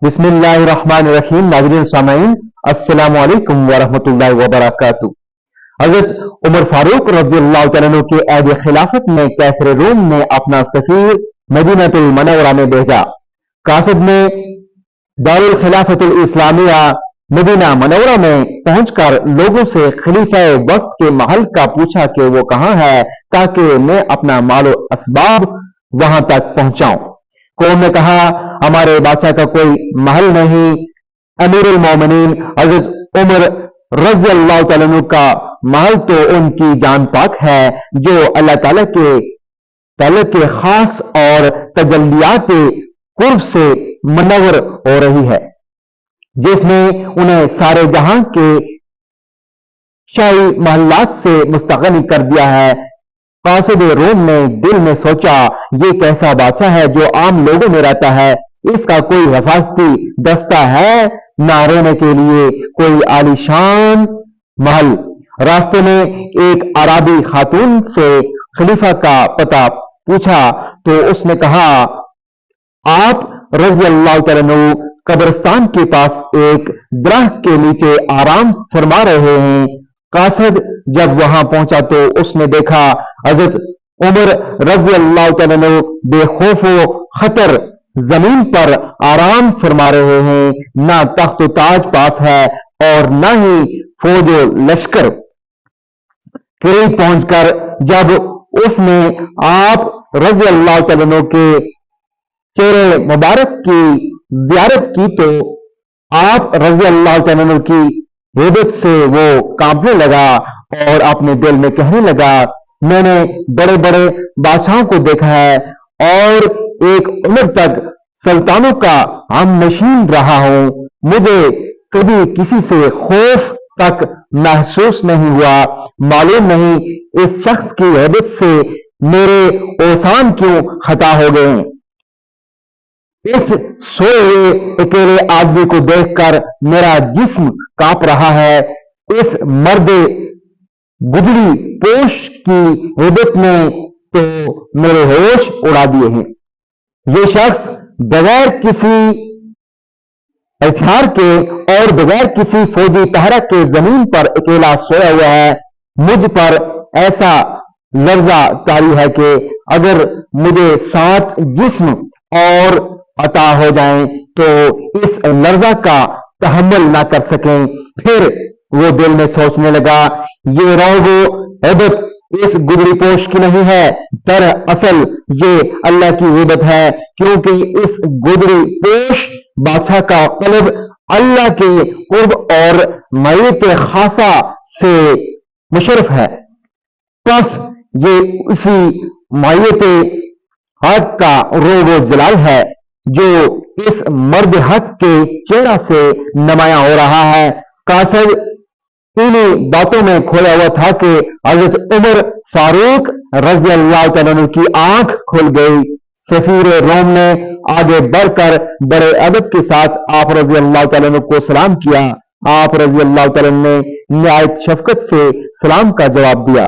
بسم اللہ الرحمن الرحیم. ناظرین سامعین السلام علیکم ورحمۃ اللہ وبرکاتہ. حضرت عمر فاروق رضی اللہ تعالیٰ عنہ کے عہد خلافت میں کیسر روم نے اپنا سفیر مدینہ المنورہ میں بھیجا. قاصد نے دارالخلافت الاسلامیہ مدینہ منورہ میں پہنچ کر لوگوں سے خلیفہ وقت کے محل کا پوچھا کہ وہ کہاں ہے تاکہ میں اپنا مال و اسباب وہاں تک پہنچاؤں. قوم نے کہا ہمارے بادشاہ کا کوئی محل نہیں. امیر المومنین حضرت عمر رضی اللہ تعالیٰ عنہ کا محل تو ان کی جان پاک ہے جو اللہ تعالیٰ کے تعلق کے خاص اور تجلیات قرب سے منور ہو رہی ہے، جس نے انہیں سارے جہاں کے شاہی محلات سے مستغنی کر دیا ہے. قاصد روم نے دل میں سوچا یہ کیسا بادشاہ ہے جو عام لوگوں میں رہتا ہے، اس کا کوئی حفاظتی دستہ ہے نہ رہنے کے لیے کوئی عالیشان محل. راستے میں ایک عربی خاتون سے خلیفہ کا پتہ پوچھا تو اس نے کہا آپ رضی اللہ تعالیٰ عنہ قبرستان کے پاس ایک درخت کے نیچے آرام فرما رہے ہیں. قاصد جب وہاں پہنچا تو اس نے دیکھا حضرت عمر رضی اللہ تعالیٰ عنہ بے خوف و خطر زمین پر آرام فرما رہے ہیں. نہ تخت و تاج پاس ہے اور نہ ہی فوج و لشکر. قریب پہنچ کر جب اس نے آپ رضی اللہ تعالیٰ عنہ کے چہرے مبارک کی زیارت کی تو آپ رضی اللہ تعالیٰ عنہ کی ہیبت سے وہ کانپنے لگا اور اپنے دل میں کہنے لگا میں نے بڑے بڑے بادشاہوں کو دیکھا ہے اور ایک عمر تک سلطانوں کا ہم نشین رہا ہوں، مجھے کبھی کسی سے خوف تک محسوس نہیں ہوا. معلوم نہیں اس شخص کی ہیبت سے میرے اوسان کیوں خطا ہو گئے. اس سوئے ہوئے اکیلے آدمی کو دیکھ کر میرا جسم کانپ رہا ہے. اس مرد گجری پوش کی ہیبت نے تو میرے ہوش اڑا دیے ہیں. یہ شخص بغیر کسی ہتھیار کے اور بغیر کسی فوجی پہرا کے زمین پر اکیلا سویا ہوا ہے. مجھ پر ایسا لرزہ طاری ہے کہ اگر مجھے 7 جسم اور عطا ہو جائیں تو اس لرزہ کا تحمل نہ کر سکیں. پھر وہ دل میں سوچنے لگا یہ روب و ہیبت اس گجری پوش کی نہیں ہے، دراصل یہ اللہ کی ہیبت ہے، کیونکہ اس گجری پوش بادشاہ کا قلب اللہ کے قرب اور معیت خاصہ سے مشرف ہے. بس یہ اسی معیت حق کا روب و جلال ہے جو اس مرد حق کے چہرہ سے نمایاں ہو رہا ہے. قاصد انہی باتوں میں کھویا ہوا تھا کہ حضرت عمر فاروق رضی اللہ تعالیٰ عنہ کی آنکھ کھل گئی. سفیر روم نے آگے بڑھ کر بڑے ادب کے ساتھ آپ رضی اللہ تعالیٰ عنہ کو سلام کیا. آپ رضی اللہ تعالیٰ عنہ نے نہایت شفقت سے سلام کا جواب دیا.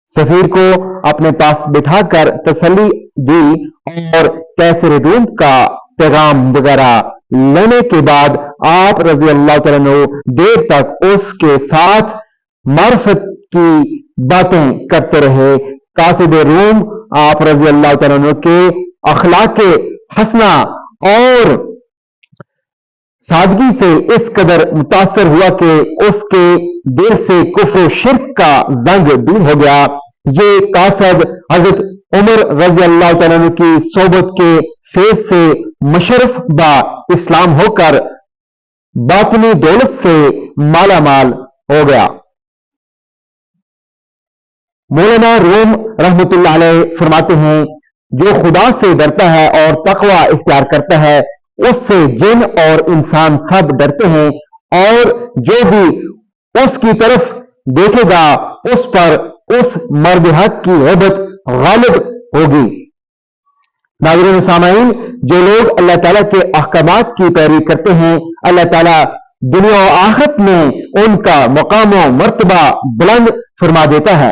سفیر کو اپنے پاس بٹھا کر تسلی دی اور کیسر روم کا پیغام وغیرہ لینے کے بعد آپ رضی اللہ تعالیٰ عنہ دیر تک اس کے ساتھ معرفت کی باتیں کرتے رہے. قاصد روم آپ رضی اللہ تعالیٰ عنہ کے اخلاق حسنہ اور سادگی سے اس قدر متاثر ہوا کہ اس کے دل سے کفر و شرک کا زنگ دور ہو گیا. یہ قاصد حضرت عمر رضی اللہ تعالیٰ عنہ کی صحبت کے فیض سے مشرف با اسلام ہو کر باطنی دولت سے مالا مال ہو گیا. مولانا روم رحمت اللہ علیہ فرماتے ہیں جو خدا سے ڈرتا ہے اور تقوی اختیار کرتا ہے اس سے جن اور انسان سب ڈرتے ہیں اور جو بھی اس کی طرف دیکھے گا اس پر اس مرد حق کی ہیبت غالب ہوگی. ناظرین سامعین، جو لوگ اللہ تعالیٰ کے احکامات کی پیروی کرتے ہیں اللہ تعالیٰ دنیا و آخرت میں ان کا مقام و مرتبہ بلند فرما دیتا ہے.